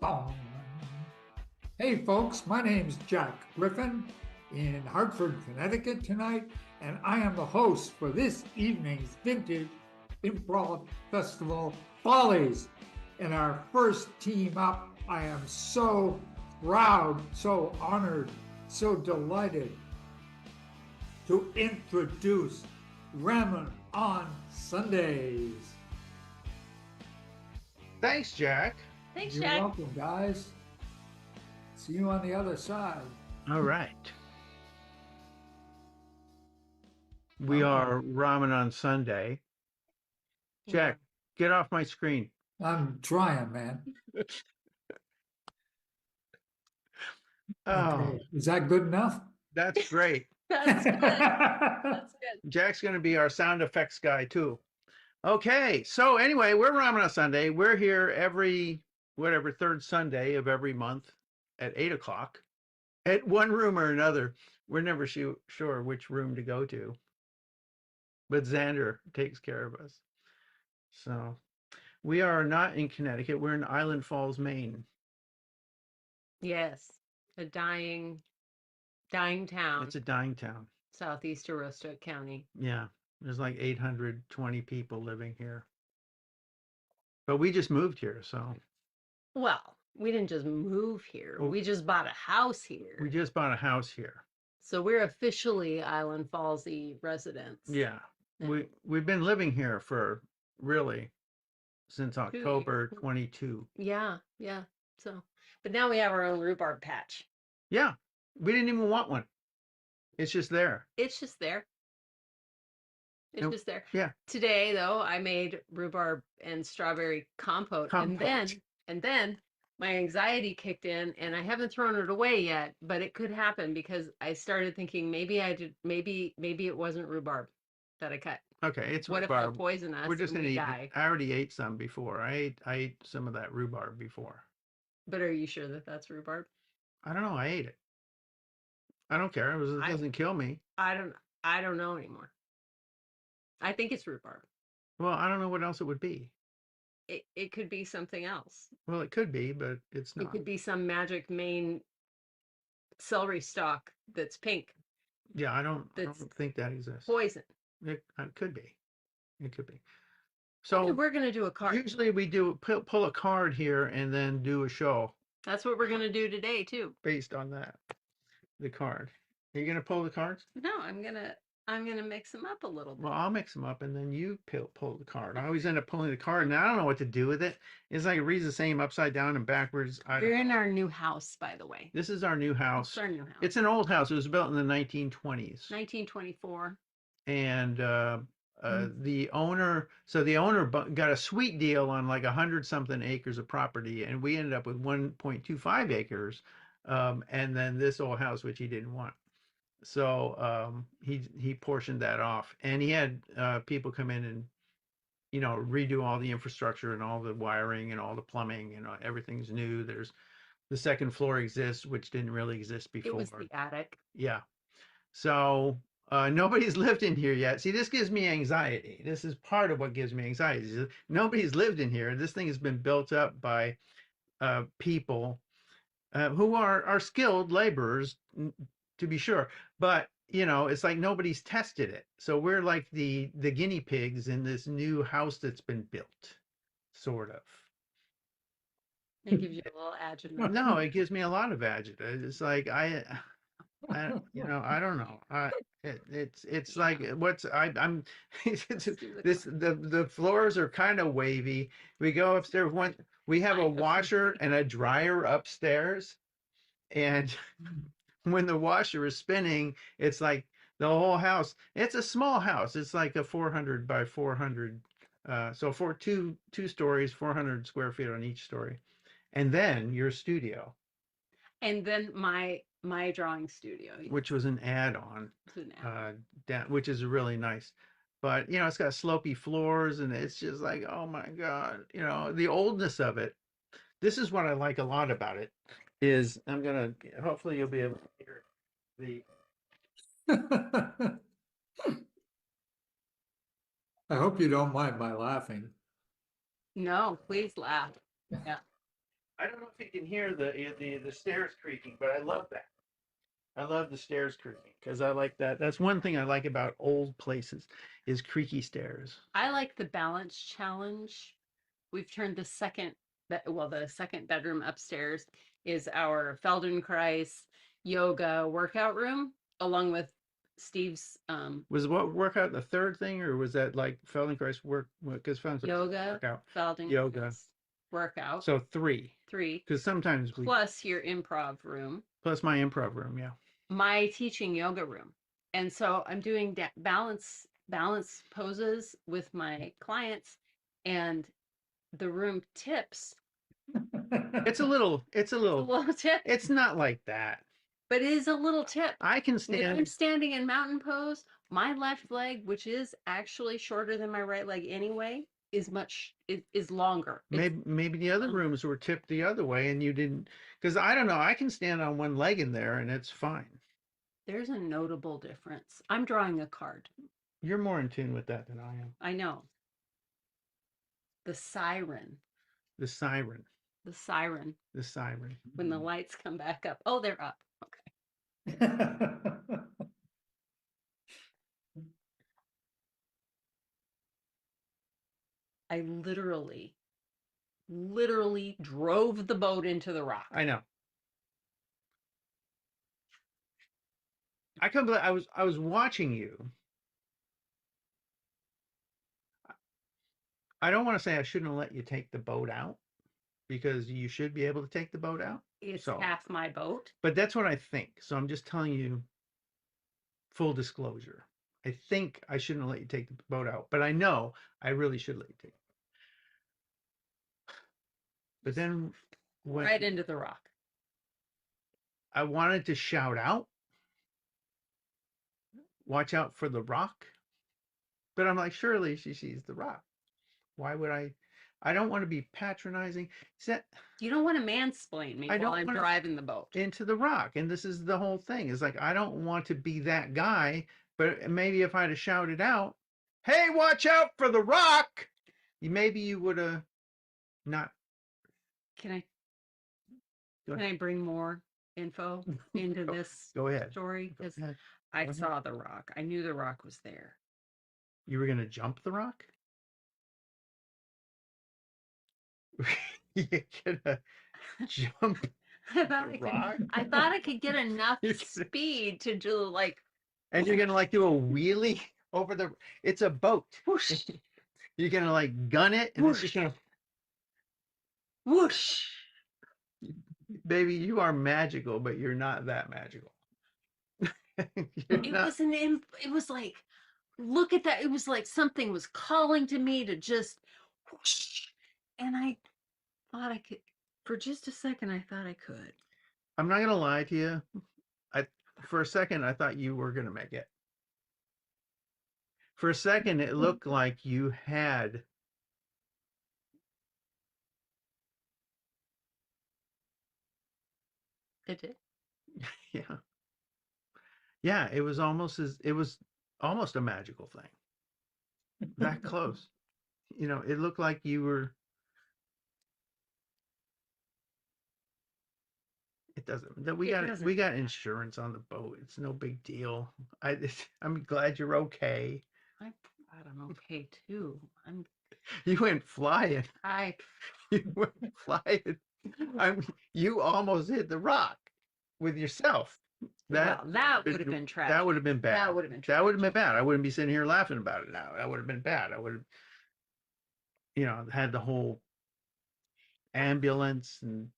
Boom. Hey folks, my name's Jack Griffin in Hartford, Connecticut tonight, and I am the host for this evening's Vintage Improv Festival Follies. In our first team up, I am so proud, so honored, so delighted to introduce Ramen on Sundays. Thanks, Jack. Thanks, You're Jack. welcome, guys. See you on the other side. All right. We are Ramen on Sunday. Jack, get off my screen. I'm trying, man. Oh, Okay. Is that good enough? that's great. That's good. That's good. Jack's going to be our sound effects guy, too. Okay. So, anyway, we're Ramen on Sunday. We're here every, third Sunday of every month at 8 o'clock at one room or another. We're never sure which room to go to. But Xander takes care of us. So, we are not in Connecticut. We're in Island Falls, Maine. Yes, a dying town. It's a dying town. Southeast Aroostook County. Yeah, there's like 820 people living here. But we just moved here, so. Well, we didn't just move here. Well, we just bought a house here. We just bought a house here. So we're officially Island Fallsy residents. Yeah. We've been living here for really since October 22. Yeah. So, but now we have our own rhubarb patch. Yeah. We didn't even want one. It's just there. It's just there. Just there. Yeah. Today, though, I made rhubarb and strawberry compote. And then my anxiety kicked in, and I haven't thrown it away yet, but it could happen because I started thinking maybe it wasn't rhubarb that I cut. Okay, it's what rhubarb. If they poison us? We're just gonna die. I already ate some before. I ate some of that rhubarb before. But are you sure that that's rhubarb? I don't know. I ate it. I don't care. It doesn't kill me. I don't know anymore. I think it's rhubarb. Well, I don't know what else it would be. It could be something else. Well, it could be, but it's not. It could be some magic Maine celery stalk that's pink. Yeah, I don't think that exists. Poison. It could be. It could be. So we're going to do a card. Usually we do pull a card here and then do a show. That's what we're going to do today too. Based on that, the card. Are you going to pull the cards? No, I'm going to mix them up a little bit. Well, I'll mix them up and then you pull the card. I always end up pulling the card and I don't know what to do with it. It's like it reads the same upside down and backwards. We're in our new house, by the way. This is our new house. It's our new house. It's an old house. It was built in the 1920s. 1924. And the owner got a sweet deal on like 100-something acres of property, and we ended up with 1.25 acres, and then this old house which he didn't want. So he portioned that off, and he had people come in and redo all the infrastructure and all the wiring and all the plumbing, and everything's new. There's the second floor exists, which didn't really exist before. It was the attic. Yeah. So nobody's lived in here yet. See, this gives me anxiety. This is part of what gives me anxiety. Nobody's lived in here. This thing has been built up by people who are skilled laborers, to be sure. But, it's like nobody's tested it. So we're like the guinea pigs in this new house that's been built, sort of. It gives you a little agita. No, it gives me a lot of agita. It's like I don't know. It's like I'm the floors are kind of wavy. We go upstairs. We have a washer and a dryer upstairs, and when the washer is spinning, it's like the whole house. It's a small house. It's like a 400 by 400. So for two stories, 400 square feet on each story, and then your studio, and then my drawing studio, which was an add-on, which is really nice. But it's got slopey floors, and it's just like, oh my God, the oldness of it. This is what I like a lot about it. Is hopefully you'll be able to hear the. I hope you don't mind my laughing. No, please laugh. Yeah. I don't know if you can hear the stairs creaking, but I love that. I love the stairs creaking because I like that. That's one thing I like about old places is creaky stairs. I like the balance challenge. We've turned the second bedroom upstairs is our Feldenkrais yoga workout room, along with Steve's Was what workout the third thing, or was that like Feldenkrais work? Because Feldenkrais yoga, workout, Feldenkrais yoga. workout. So three, 3 because sometimes we plus your improv room, plus my improv room. Yeah. my teaching yoga room. And so I'm doing balance poses with my clients, and the room tips. It's a little. It's a little tip, It's not like that. but it is a little tip. I can When I'm stand. standing in mountain pose, my left leg, which is actually shorter than my right leg anyway, is longer. Maybe the other rooms were tipped the other way, and you didn't. Because I don't know. I can stand on one leg in there, and it's fine. There's a notable difference. I'm drawing a card. You're more in tune with that than I am. I know. The siren. The siren. The siren. The siren. When the lights come back up. Oh, they're up. Okay. I literally drove the boat into the rock. I know. I couldn't believe I was watching you. I don't want to say I shouldn't have let you take the boat out because you should be able to take the boat out. It's So- half my boat. But that's what I think. So I'm just telling you full disclosure. I think I shouldn't have let you take the boat out, but I know I really should let you take it. But then when Right into the rock. I wanted to shout out, watch out for the rock. But I'm like, surely she sees the rock. Why would I? I don't want to be patronizing. You don't want to mansplain me I while don't I'm wanna- driving the boat. into the rock. And this is the whole thing. It's like, I don't want to be that guy, but maybe if I'd have shouted out, hey, watch out for the rock, maybe you would have not. Can I Go can I bring more info into this Go ahead. story? Go Because ahead. I Go ahead. saw the rock. I knew the rock was there. You were going to jump the rock? You're going to jump I thought the rock? I thought I could get enough You're gonna- speed to do like And you're going to like do a wheelie over it's a boat. whoosh, You're going to like gun it and it's just going to, whoosh. baby, you are magical, but you're not that magical. You're It not- was it was like, look at that. It was like something was calling to me to just whoosh. And I thought I could, for just a second, I thought I could. I'm not gonna lie to you. For a second I thought you were gonna make it. For a second it looked like you had. It did. Yeah. Yeah, it was almost a magical thing. That close. You know, it looked like you were. It doesn't. That we It got doesn't. we got insurance on the boat. It's no big deal. I'm glad you're okay. I'm okay too. You went flying. I You went flying. You almost hit the rock with yourself. that would have been tragic. That would have been bad. That would have been That would have been bad. I wouldn't be sitting here laughing about it now. That would have been bad. I would have, had the whole ambulance and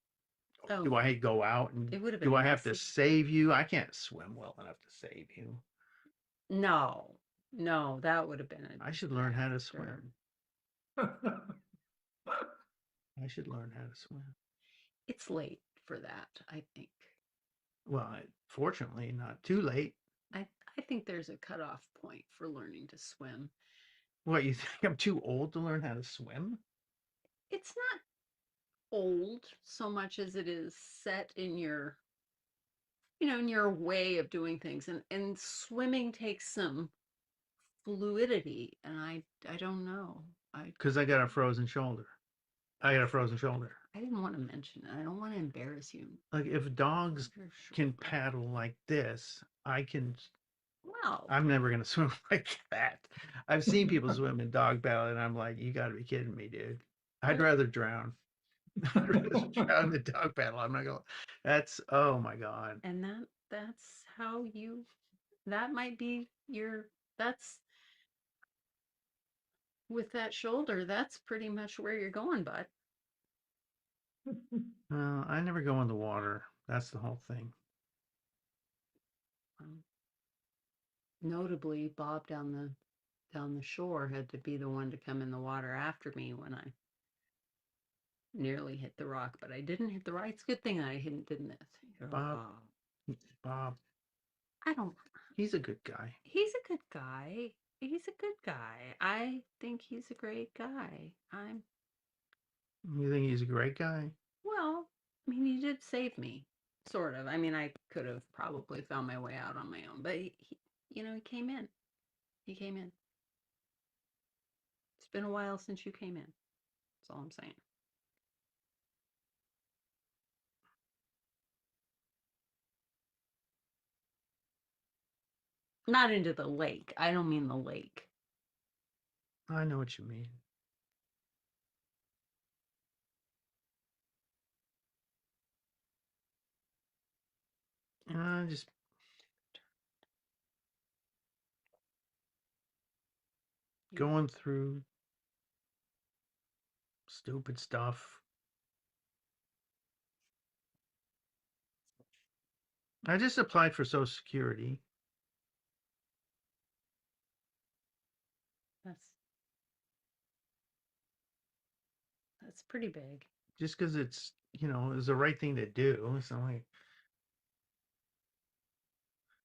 do I go out and It would have been do I have to messy. save you? I can't swim well enough to save you. No, that would have been a I should learn how to disaster. swim. I should learn how to swim. It's late for that, I think. Well, fortunately, not too late. I think there's a cutoff point for learning to swim. What, you think I'm too old to learn how to swim? It's not old so much as it is set in your in your way of doing things, and swimming takes some fluidity, and I don't know. Because I got a frozen shoulder. I got a frozen shoulder. I didn't want to mention it. I don't want to embarrass you. Like if dogs You're short. can paddle like this, I can. Wow. I'm never gonna swim like that. I've seen people swim in dog paddle, and I'm like, you got to be kidding me, dude. I'd rather drown. I'd rather drown than dog paddle. I'm not gonna. That's oh my god. And that's how you. That might be your. That's with that shoulder. That's pretty much where you're going, bud. I never go in the water. That's the whole thing. Notably, Bob down the shore had to be the one to come in the water after me when I nearly hit the rock, but I didn't hit the rock. It's a good thing I didn't miss. Bob, I don't. he's a good guy. He's a good guy. He's a good guy. I think he's a great guy. You think he's a great guy? Well, I mean, he did save me, sort of. I mean, I could have probably found my way out on my own, but he came in. He came in. It's been a while since you came in. That's all I'm saying. Not into the lake. I don't mean the lake. I know what you mean. Just going through stupid stuff. I just applied for Social Security. That's pretty big. Just because it's it's the right thing to do. So like,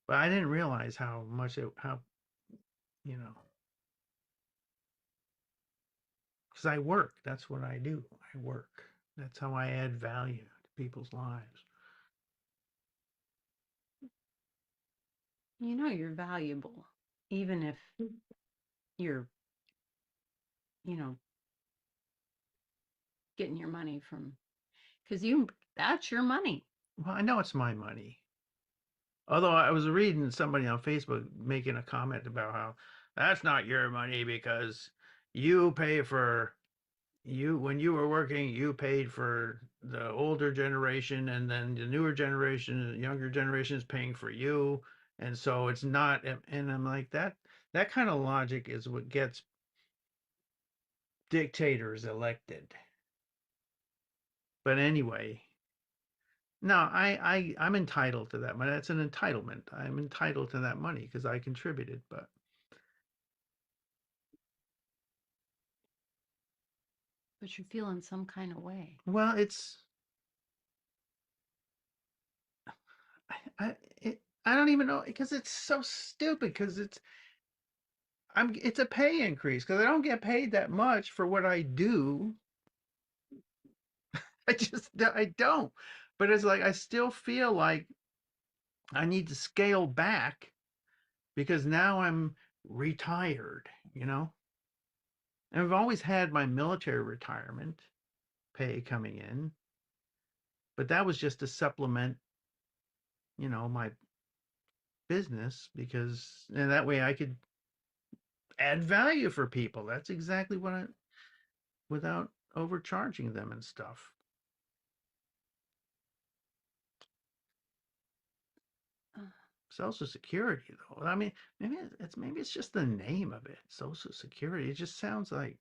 but I didn't realize how much because I work. That's what I do. I work. That's how I add value to people's lives. You know you're valuable, even if you're, getting your money from, because that's your money. Well, I know it's my money. Although I was reading somebody on Facebook making a comment about how that's not your money because you pay for when you were working, you paid for the older generation, and then the newer generation, the younger generation is paying for you. And so it's not, and I'm like, that kind of logic is what gets dictators elected. But anyway, no, I'm entitled to that money. That's an entitlement. I'm entitled to that money because I contributed, but you're feeling some kind of way. well, I don't even know because it's so stupid because it's a pay increase because I don't get paid that much for what I do. I don't. But it's like I still feel like I need to scale back because now I'm retired, And I've always had my military retirement pay coming in, but that was just to supplement, my business because and that way I could add value for people. That's exactly what without overcharging them and stuff. Social Security, though. I mean, maybe it's just the name of it. Social Security. It just sounds like,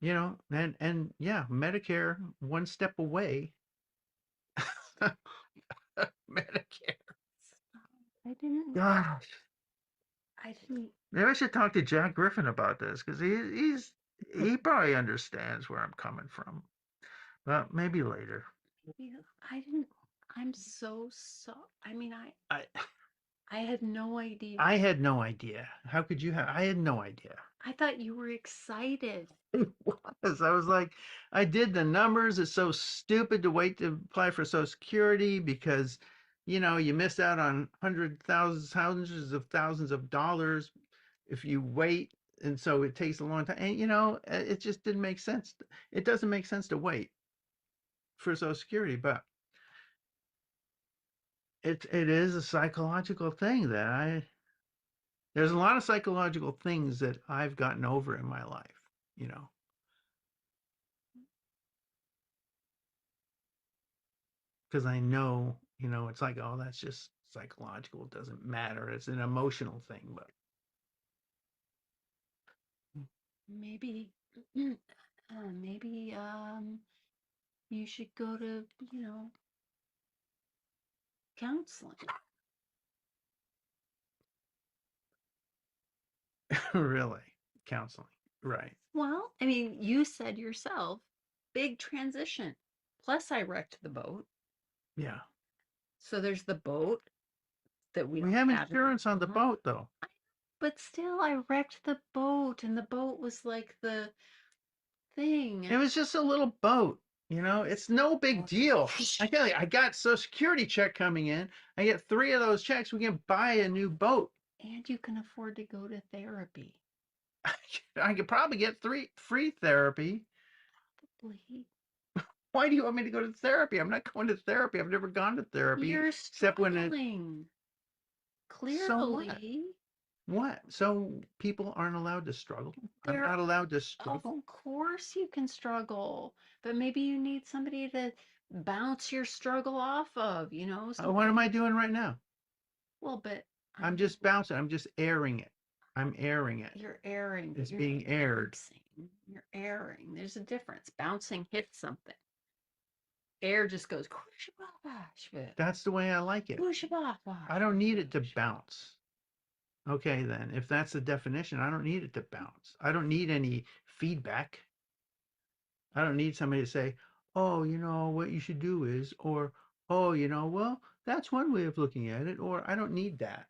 and yeah, Medicare one step away. Medicare. I didn't. Gosh, I didn't. maybe I should talk to Jack Griffin about this because he probably understands where I'm coming from. But maybe later. I didn't. I'm so sorry. I mean, I I had no idea. I had no idea. How could you have? I had no idea. I thought you were excited. It was. I was like, I did the numbers. It's so stupid to wait to apply for Social Security because, you miss out on hundreds of thousands of dollars if you wait. And so it takes a long time. And, it just didn't make sense. It doesn't make sense to wait. for Social Security, but it is a psychological thing that there's a lot of psychological things that I've gotten over in my life, you know. Because I know, you know, it's like, oh, that's just psychological. It doesn't matter. It's an emotional thing, but Maybe, maybe you should go to, counseling. really, counseling, right? Well, I mean, you said yourself, big transition. Plus, I wrecked the boat. Yeah. So there's the boat that we We don't have have. insurance on the Uh-huh. boat, though. But still, I wrecked the boat, and the boat was like the thing. It was just a little boat, you know. It's no big deal. I tell you, I got Social Security check coming in. I get 3 of those checks. We can buy a new boat. And you can afford to go to therapy. I could probably get 3 free therapy. Probably. Why do you want me to go to therapy? I'm not going to therapy. I've never gone to therapy You're except when it. struggling. So what? Clearly. What? So people aren't allowed to struggle? I'm There, not allowed to of struggle? course you can struggle, but maybe you need somebody to bounce your struggle off of, What am I doing right now? Well, but I'm I'm just bouncing. I'm just airing it. I'm airing it. you're airing, but It's you're being not aired. bouncing. You're airing. There's a difference. Bouncing hits something. Air just goes That's the way I like it. I don't need it to bounce. Okay, then, if that's the definition, I don't need it to bounce. I don't need any feedback. I don't need somebody to say, oh, you know, what you should do is, or, oh, you know, well, that's one way of looking at it, or I don't need that.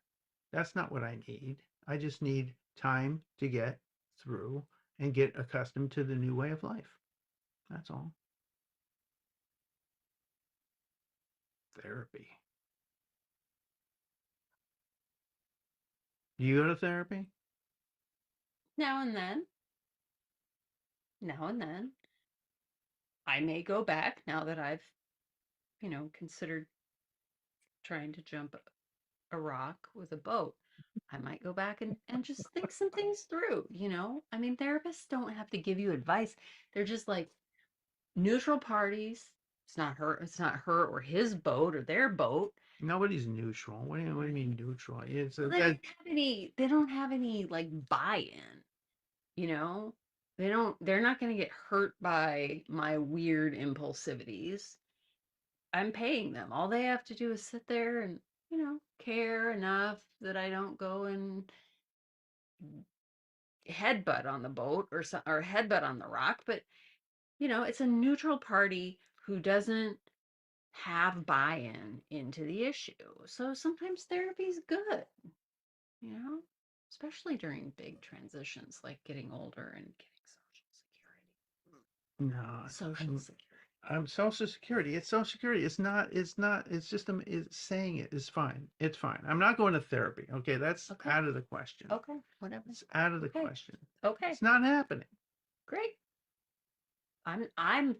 That's not what I need. I just need time to get through and get accustomed to the new way of life. That's all. Therapy. Do you go to therapy? Now and then. Now and then. I may go back now that I've, considered trying to jump a rock with a boat. I might go back and just think some things through. I mean, therapists don't have to give you advice. They're just like neutral parties. It's not her or his boat or their boat. Nobody's neutral. What do you mean neutral? It's Well, they don't have any like buy-in, you know? They're not gonna get hurt by my weird impulsivities. I'm paying them. All they have to do is sit there and, care enough that I don't go and headbutt on the boat or headbutt on the rock. But, it's a neutral party who doesn't have buy-in into the issue. So sometimes therapy's good, you know, especially during big transitions like getting older and getting no. Social Security. I'm Social Security. It's Social Security. It's not. It's just it's saying it is fine. It's fine. I'm not going to therapy. Okay, that's Okay. out of the question. Okay, whatever. It's out of the Okay. question. Okay, It's not happening. great. I'm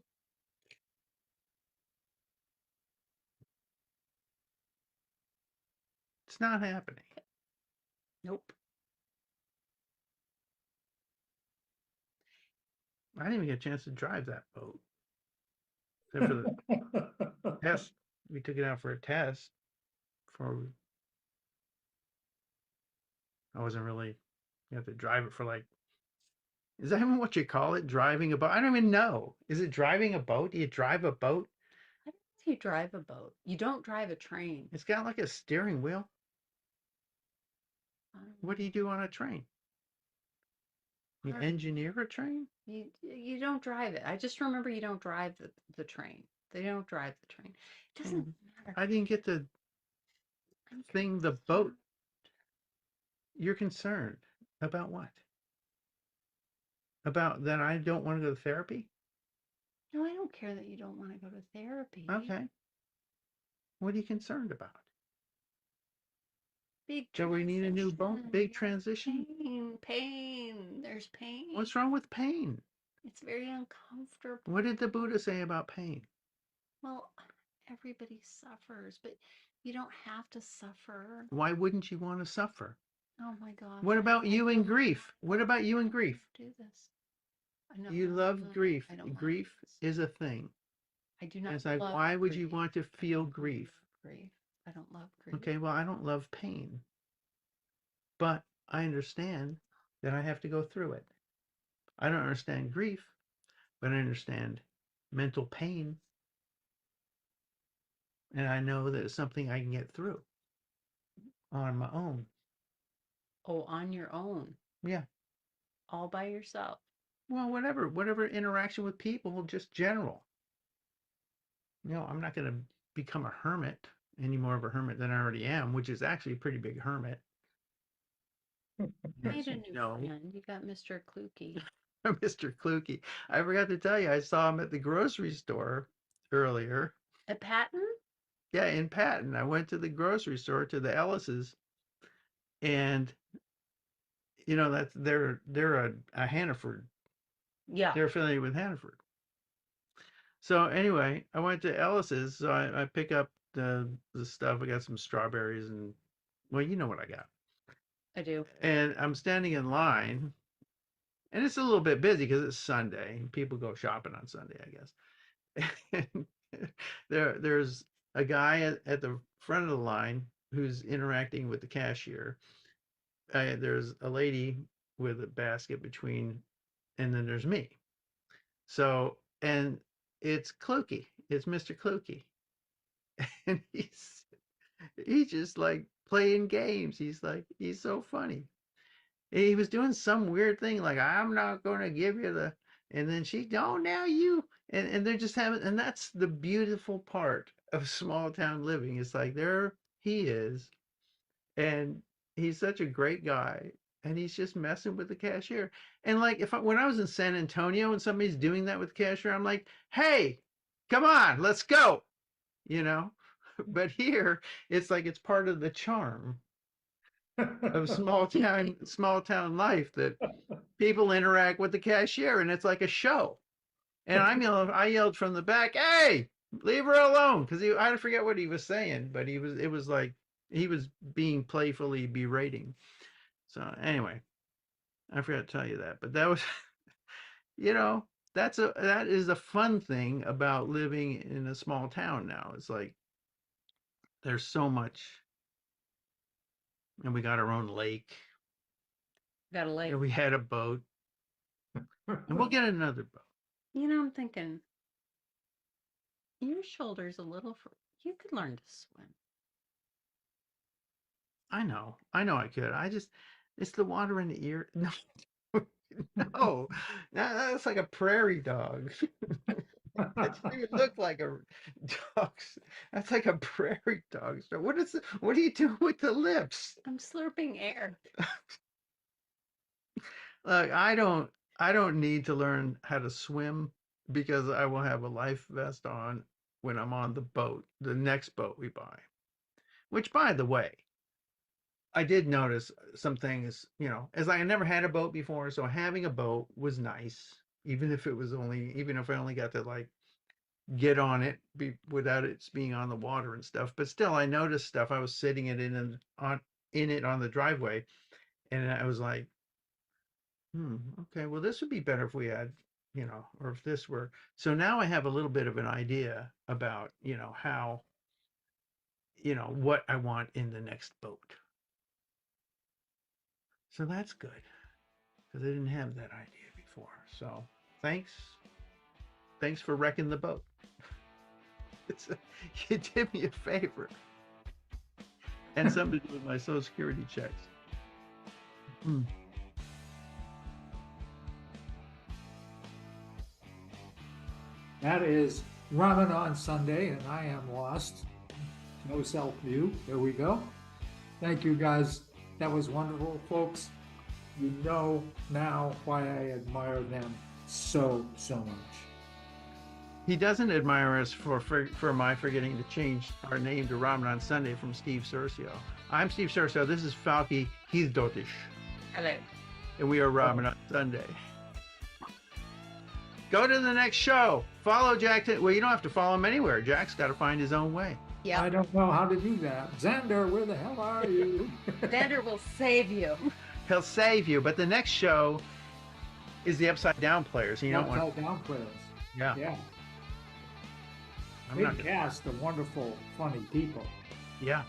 It's not happening. nope. I didn't even get a chance to drive that boat. Except for the test. We took it out for a test. For I wasn't really. You have to drive it for like. Is that even what you call it? Driving a boat? I don't even know. Is it driving a boat? Do you drive a boat? I don't know if you drive a boat. You don't drive a train. It's got like a steering wheel. I don't What do know. you do on a train? You Hard- engineer a train? You don't drive it. I just remember you don't drive the train. They don't drive the train. It doesn't matter. I didn't get to I'm thing the boat. You're concerned about what? About that I don't want to go to therapy? No, I don't care that you don't want to go to therapy. Okay. What are you concerned about? Big Do we need a new boat? Big transition? Pain. There's pain. What's wrong with pain? It's very uncomfortable. What did the Buddha say about pain? Well, everybody suffers, but you don't have to suffer. Why wouldn't you want to suffer? Oh my gosh. What about you I and don't grief? What about you and grief? do this. I know. You love grief. I don't like Grief this. is a thing. I do not It's like, love why would you grief. want to I feel don't grief? love grief. I don't love grief. Okay, well, I don't love pain, but I understand that I have to go through it. I don't understand grief, but I understand mental pain. And I know that it's something I can get through on my own. Oh, on your own, Yeah. all by yourself. Well, whatever interaction with people, just general. I'm not going to become a hermit, any more of a hermit than I already am, which is actually a pretty big hermit. Made a new friend. You got Mr. Kluki. Mr. Kluki. I forgot to tell you, I saw him at the grocery store earlier. At Patton? Yeah, in Patton. I went to the grocery store to the Ellis's, and that's they're a Hannaford. Yeah. They're affiliated with Hannaford. So anyway, I went to Ellis's. So I pick up the stuff. I got some strawberries and, well, you know what I got. I do. And I'm standing in line, and it's a little bit busy because it's Sunday. People go shopping on Sunday, I guess. And there's a guy at the front of the line who's interacting with the cashier. There's a lady with a basket between, and then there's me. So, and it's Kluki. It's Mr. Kluki. And he's just like playing games. He's so funny. And he was doing some weird thing like, I'm not going to give you the, and then now you, and they're just having, and that's the beautiful part of small town living. It's like, there he is, and he's such a great guy, and he's just messing with the cashier. And like, when I was in San Antonio and somebody's doing that with the cashier, I'm like, hey, come on, let's go, you know. But here, it's like it's part of the charm of small town life that people interact with the cashier, and it's like a show. And I yelled from the back, "Hey, leave her alone!" Because I forget what he was saying, but it was like he was being playfully berating. So anyway, I forgot to tell you that, but that was, that is a fun thing about living in a small town now. It's like there's so much, and we got our own lake. Got a lake. And we had a boat, and we'll get another boat. I'm thinking your shoulder's a little. You could learn to swim. I know I could. It's the water in the ear. No, no, that's like a prairie dog. That doesn't even look like a dog. That's like a prairie dog. So what are you doing with the lips? I'm slurping air. Look, I don't need to learn how to swim because I will have a life vest on when I'm on the boat, the next boat we buy. Which, by the way, I did notice some things, as I never had a boat before, so having a boat was nice, even if I only got to like get on it without it being on the water and stuff. But still, I noticed stuff. I was sitting in it on the driveway, and I was like, okay, well, this would be better if we had, or if this were. So now I have a little bit of an idea about, how, what I want in the next boat. So that's good, because I didn't have that idea before. So thanks for wrecking the boat. You did me a favor, and something to do with my Social Security checks. That is Ramen on Sunday, and I am lost. No self-view. There we go. Thank you, guys. That was wonderful, folks. You know now why I admire them so much. He doesn't admire us for my forgetting to change our name to Ramen on Sunday from Steve Cercio. I'm Steve Cercio. This is Falky. He's Dotish. Hello. And we are Ramen on Sunday. Go to the next show. Follow Jack. Well, you don't have to follow him anywhere. Jack's got to find his own way. Yeah. I don't know how to do that. Xander, where the hell are you? Xander will save you. He'll save you. But the next show is the Upside Down Players. You don't want. Upside Down Players. Yeah. Yeah. I'm Big not. cast of wonderful, funny people. Yeah.